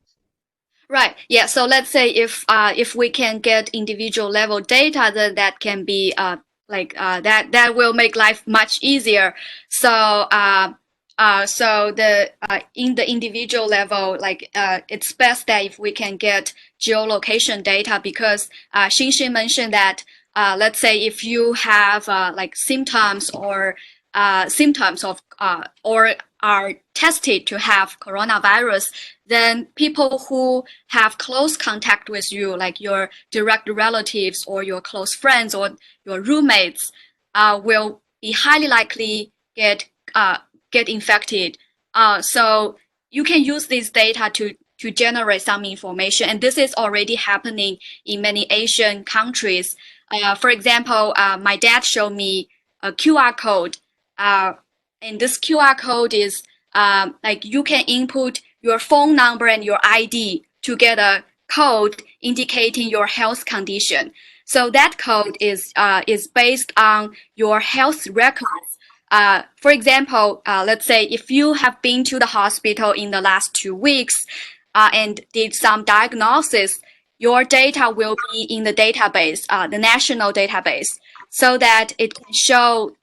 Right. Yeah. So let's say if we can get individual level data, then that can be that will make life much easier. So so the in the individual level, it's best that if we can get geolocation data because Xinxin mentioned that let's say if you have like symptoms or symptoms of or are tested to have coronavirus, then people who have close contact with you, like your direct relatives or your close friends or your roommates, will be highly likely get infected. So you can use this data to generate some information, and this is already happening in many Asian countries. For example, my dad showed me a QR code, and this QR code is like you can input your phone number and your ID to get a code indicating your health condition. So that code is based on your health records. For example, let's say if you have been to the hospital in the last 2 weeks and did some diagnosis, your data will be in the database, the national database, so that it can show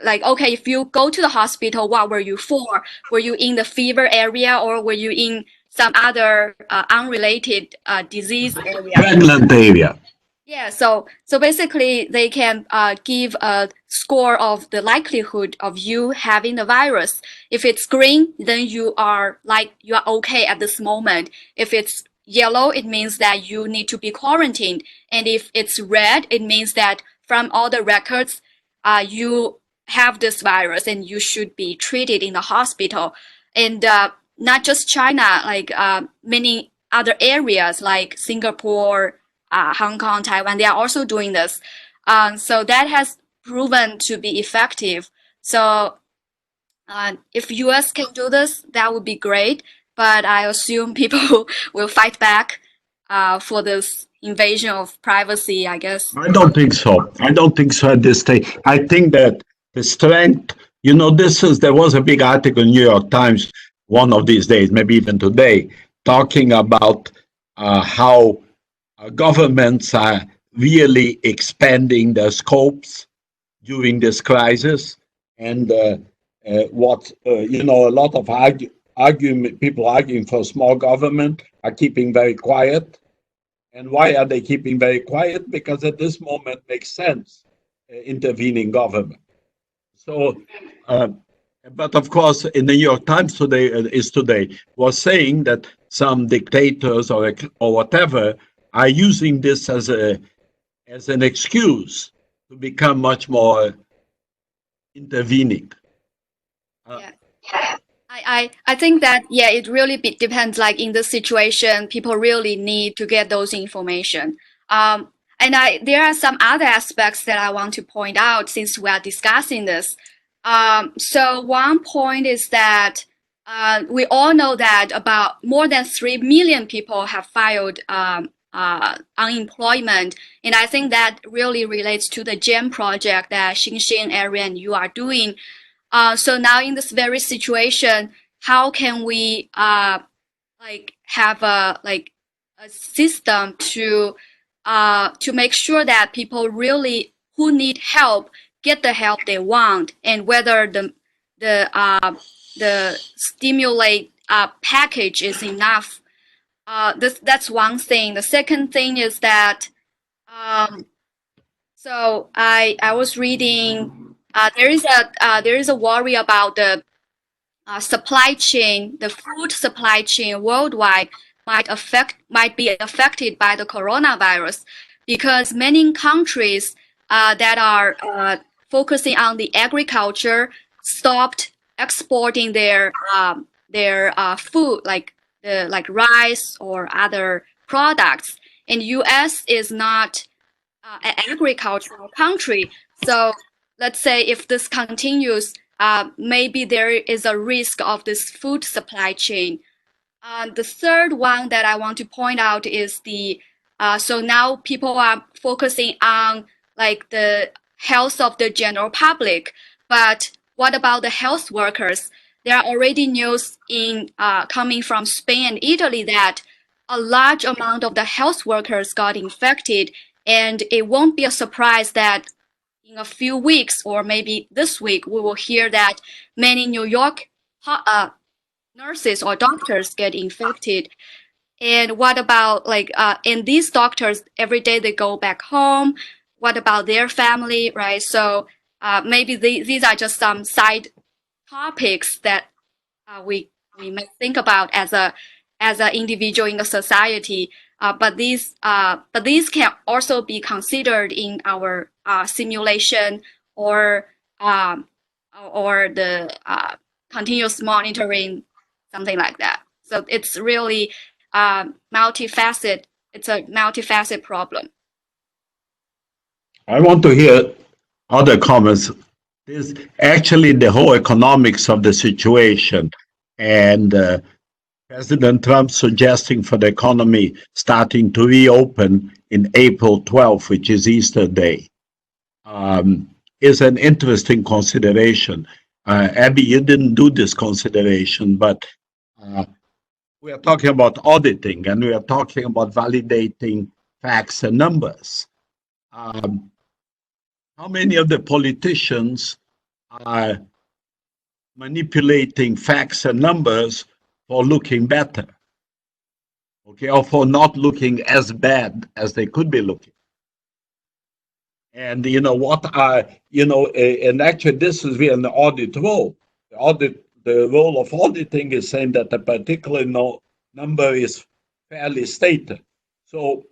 like, okay, if you go to the hospital, what were you for? Were you in the fever area or were you in some other unrelated disease area? Pregnant area. Yeah, so basically they can give a score of the likelihood of you having the virus. If it's green, then you are okay at this moment. If it's yellow, it means that you need to be quarantined. And if it's red, it means that from all the records, you have this virus and you should be treated in the hospital. And not just China, like many other areas like Singapore, Hong Kong, Taiwan, they are also doing this. So that has proven to be effective. So if US can do this, that would be great. But I assume people will fight back for this invasion of privacy, I guess. I don't think so. I don't think so at this stage. I think that the strength, you know, there was a big article in New York Times one of these days, maybe even today, talking about how governments are really expanding their scopes during this crisis, and you know, a lot of people arguing for small government are keeping very quiet. And why are they keeping very quiet? Because at this moment makes sense, intervening government. So, but of course, in the New York Times today was saying that some dictators or whatever are using this as an excuse to become much more intervening. Yeah. I think that, yeah, it really depends. Like in this situation, people really need to get those information. And there are some other aspects that I want to point out since we are discussing this. So one point is that we all know that about more than 3 million people have filed unemployment. And I think that really relates to the GEM project that Xinxin, Arian, and you are doing. So now in this very situation, how can we have a system to make sure that people really who need help get the help they want, and whether the stimulate package is enough. That's one thing. The second thing is that so I was reading there is a worry about the supply chain, the food supply chain worldwide might be affected by the coronavirus, because many countries that are focusing on the agriculture stopped exporting their food, like rice or other products. And U.S. is not an agricultural country, so let's say if this continues, maybe there is a risk of this food supply chain. The third one that I want to point out is so now people are focusing on like the health of the general public, but what about the health workers? There are already news coming from Spain and Italy that a large amount of the health workers got infected, and it won't be a surprise that in a few weeks, or maybe this week, we will hear that many New York nurses or doctors get infected. And what about and these doctors, every day they go back home. What about their family, right? So maybe these are just some side topics that we may think about as an individual in the society. But these can also be considered in our simulation or the continuous monitoring, something like that. So it's really multifaceted. It's a multifaceted problem. I want to hear other comments. This actually the whole economics of the situation, and President Trump suggesting for the economy starting to reopen in April 12th, which is Easter Day, is an interesting consideration. Abby, you didn't do this consideration, but we are talking about auditing, and we are talking about validating facts and numbers. How many of the politicians are manipulating facts and numbers for looking better, okay, or for not looking as bad as they could be looking? And and actually this is really an audit role. The role of auditing is saying that a particular number is fairly stated. So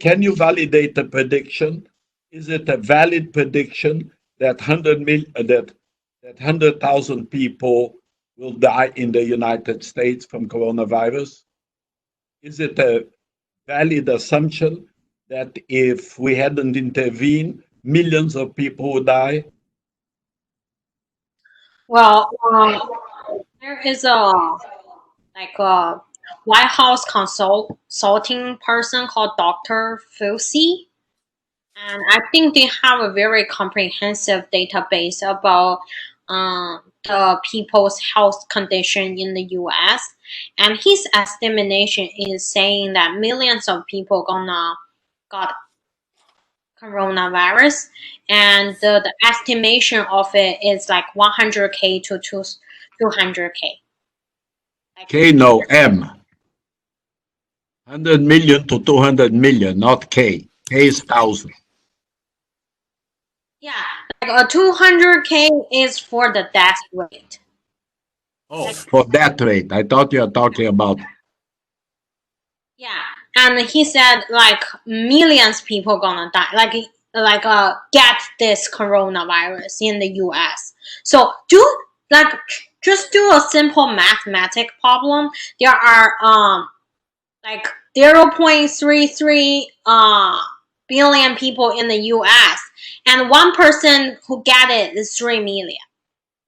can you validate a prediction? Is it a valid prediction that 100,000 people will die in the United States from coronavirus? Is it a valid assumption that if we hadn't intervened, millions of people would die? Well, there is a White House consulting person called Dr. Fauci, and I think they have a very comprehensive database about the people's health condition in the U.S. And his estimation is saying that millions of people got coronavirus, and the estimation of it is like 100K to 200K. K, no, M. 100 million to 200 million, not K. K is 1,000. Yeah, like a 200K is for the death rate. Oh, for that rate. I thought you were talking about. Yeah, and he said like millions people gonna die, get this coronavirus in the U.S. So just do a simple mathematic problem. There are 0.33 billion people in the U.S. and one person who get it is 3 million.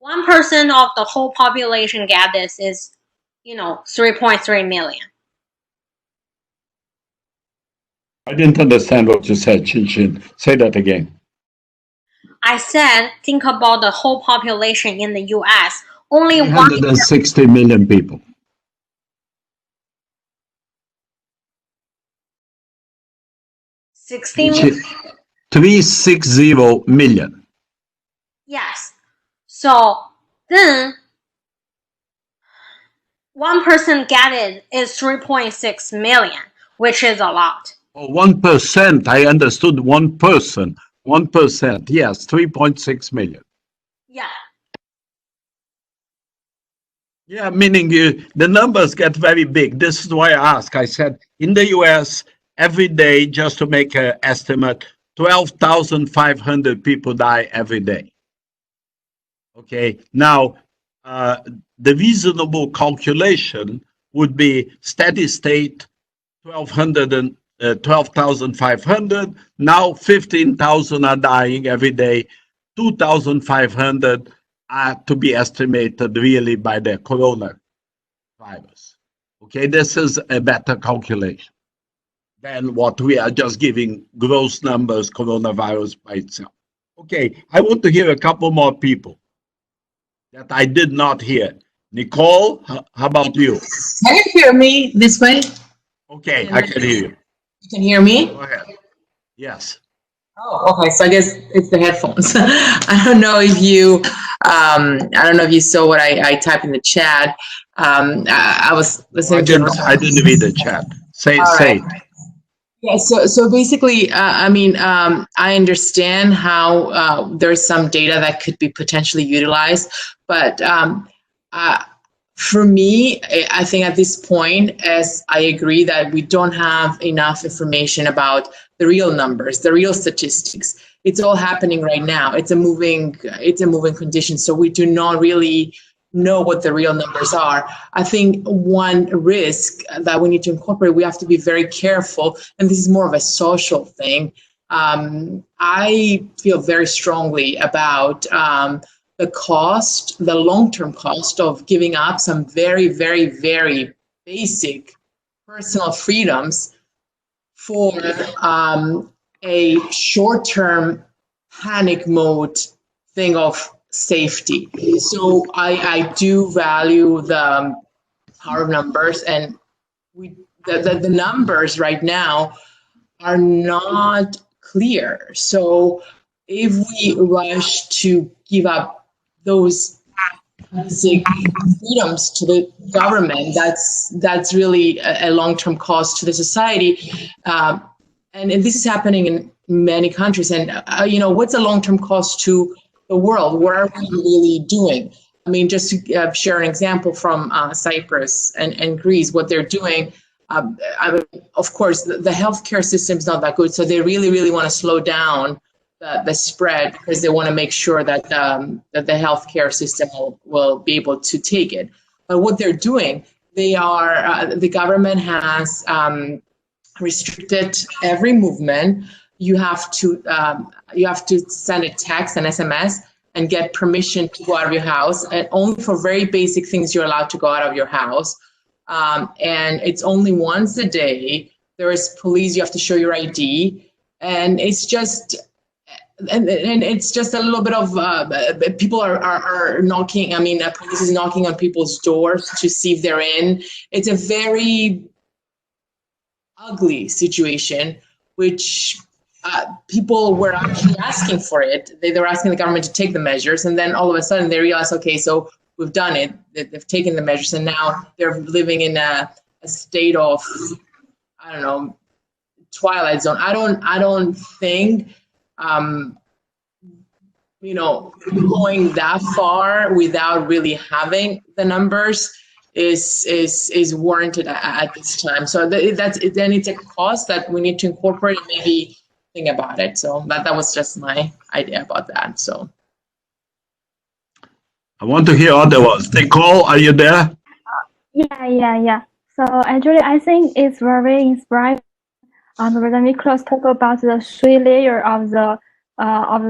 1% of the whole population get this is 3.3 million. I didn't understand what you said, Chin. Say that again. I said, think about the whole population in the U.S. Only 160 million people. $60 360 million. Yes. So then one person get it is 3.6 million, which is a lot. Oh, 1%. I understood 1%. 1%. Yes, 3.6 million. Yeah. Yeah, meaning the numbers get very big. This is why I asked. I said in the US, every day, just to make an estimate, 12,500 people die every day. Okay, now the reasonable calculation would be steady state 12,500. Now 15,000 are dying every day. 2,500 are to be estimated really by the coronavirus. Okay, this is a better calculation than what we are just giving gross numbers, coronavirus by itself. Okay, I want to hear a couple more people that I did not hear. Nicole, how about you? Can you hear me this way? Okay, I can hear you. You can hear me? Go ahead. Yes. Oh, okay. So I guess it's the headphones. I don't know if you, saw what I typed in the chat. I was listening to. I didn't read the chat. Say it. Yeah. So basically, I understand how there's some data that could be potentially utilized, but for me, I think at this point, as I agree that we don't have enough information about the real numbers, the real statistics. It's all happening right now. It's a moving condition. So we do not really know what the real numbers are. I think one risk that we need to incorporate, we have to be very careful, and this is more of a social thing. I feel very strongly about the cost, the long-term cost of giving up some very, very, very basic personal freedoms for a short-term panic mode thing of safety. So I do value the power of numbers, and the numbers right now are not clear. So if we rush to give up those basic freedoms to the government, that's really a long-term cost to the society, and this is happening in many countries. And what's a long-term cost to the world? What are we really doing? I mean, just to share an example from Cyprus and Greece, what they're doing. Of course, the healthcare system is not that good, so they really, really want to slow down the spread, because they want to make sure that that the healthcare system will be able to take it. But what they're doing, the government has restricted every movement. You have to send a text, an SMS, and get permission to go out of your house, and only for very basic things you're allowed to go out of your house. And it's only once a day. There is police. You have to show your ID, and it's just. And it's just a little bit of people are knocking. I mean, police is knocking on people's doors to see if they're in. It's a very ugly situation, which people were actually asking for it. They were asking the government to take the measures, and then all of a sudden they realize, okay, so we've done it. They've taken the measures, and now they're living in a state of, I don't know, twilight zone. I don't think. Going that far without really having the numbers is warranted at this time. So then it's a cost that we need to incorporate and maybe think about it. So that was just my idea about that. So I want to hear other ones. Nicole, are you there? Yeah. So actually, I think it's very inspiring. When Miklos talk about the 3 layers of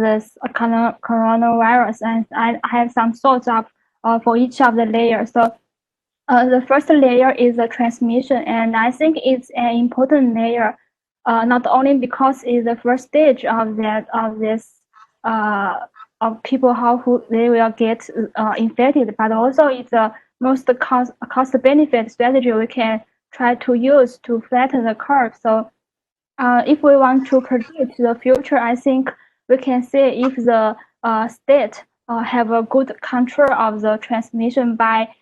this coronavirus, and I have some thoughts for each of the layers. So the first layer is the transmission, and I think it's an important layer, not only because it's the first stage of people who they will get infected, but also it's the most cost benefit strategy we can try to use to flatten the curve. So if we want to predict the future, I think we can say if the state have a good control of the transmission by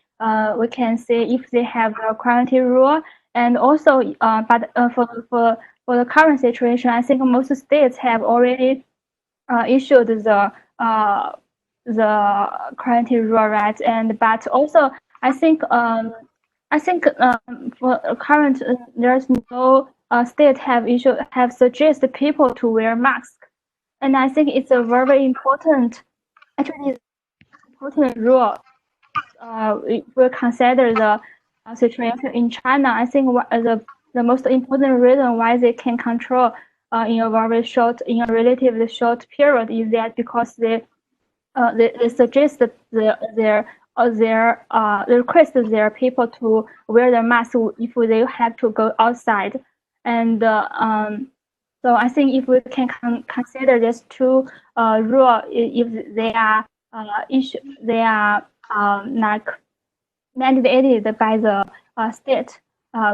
we can see if they have a quarantine rule. And also, for the current situation, I think most states have already issued the quarantine rule, right? And but also, I think for current there's no state have suggested people to wear masks, and I think it's a very important, actually important rule. We will consider the situation in China. I think the most important reason why they can control in a relatively short period is that because they suggest that they request their people to wear the mask if they have to go outside, and so I think if we can consider these two rule, if they are like mandated by the state,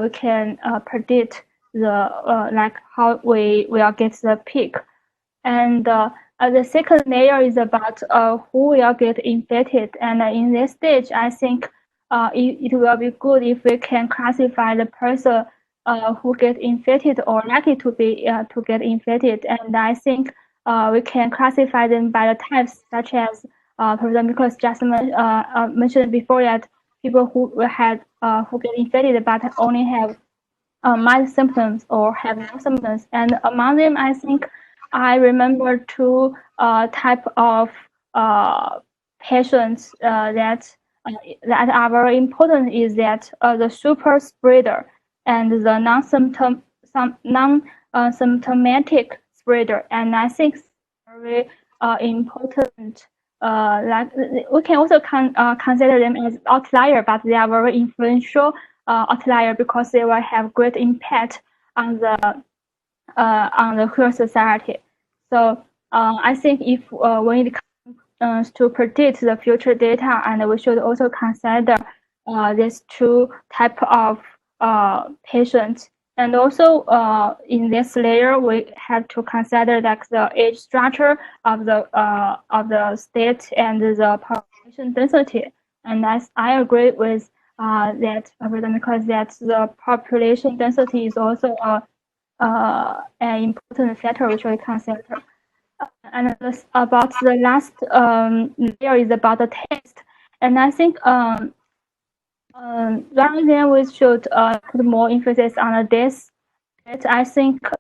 we can predict the like how we will get the peak. And the second layer is about who will get infected. And in this stage, I think it will be good if we can classify the person who get infected or likely to be to get infected. And I think we can classify them by the types, such as Professor Miklos just mentioned before, that people who get infected but only have mild symptoms or have no symptoms. And among them, I think I remember two type of patients that are very important, is that the super spreader and the non-symptomatic spreader. And I think it's very important. Like we can also consider them as outlier, but they are very influential outlier because they will have great impact on the whole society. So I think if when it comes to predict the future data, and we should also consider these two type of patients. And also in this layer, we have to consider like the age structure of the state and the population density. And as I agree with that, because that the population density is also an important factor we should consider. And about the last layer is about the test. And I think rather than we should put more emphasis on this, I think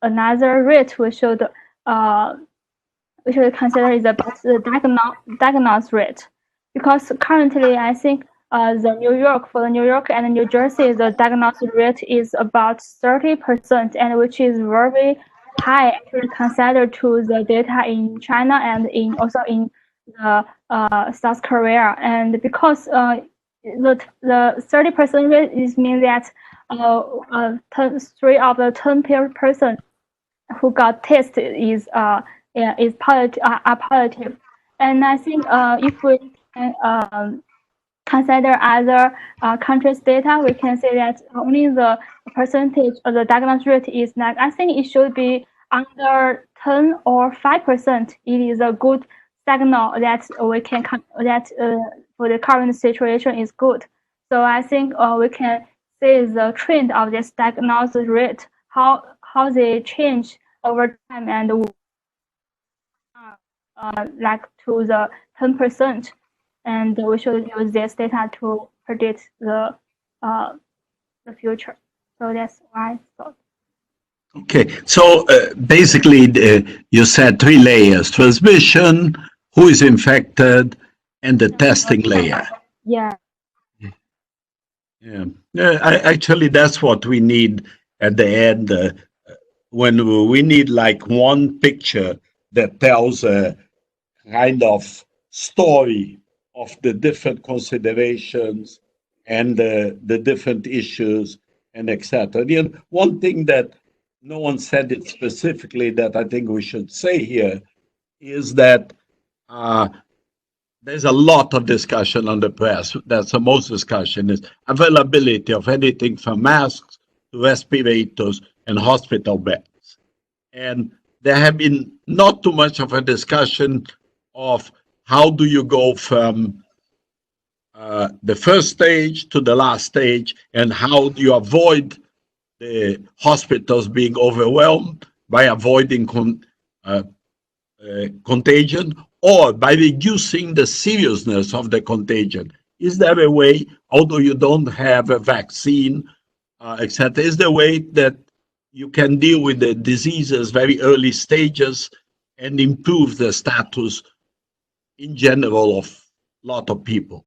another rate we should consider is about the diagnosis rate, because currently I think for the New York and New Jersey, the diagnosis rate is about 30%, and which is very high actually considered to the data in China and also in the South Korea. And because the 30% rate means that 3 of the 10 person who got tested is positive. And I think if we can consider other countries' data, we can say that only the percentage of the diagnosis rate is like, I think it should be under 10 or 5%. It is a good signal that we can for the current situation is good. So I think we can see the trend of this diagnosis rate, how they change over time, and like to the 10%. And we should use this data to predict the future. So that's why I thought. Okay, so basically you said 3 layers: transmission, who is infected, and the testing layer. Yeah. Yeah. Actually, that's what we need at the end, when we need like one picture that tells a kind of story of the different considerations and the different issues and etc. One thing that no one said it specifically that I think we should say here is that there's a lot of discussion on the press. That's the most discussion is availability of anything from masks to respirators and hospital beds. And there have been not too much of a discussion of how do you go from the first stage to the last stage, and how do you avoid the hospitals being overwhelmed by avoiding contagion, or by reducing the seriousness of the contagion? Is there a way, although you don't have a vaccine, etc., is there a way that you can deal with the diseases very early stages and improve the status in general of a lot of people?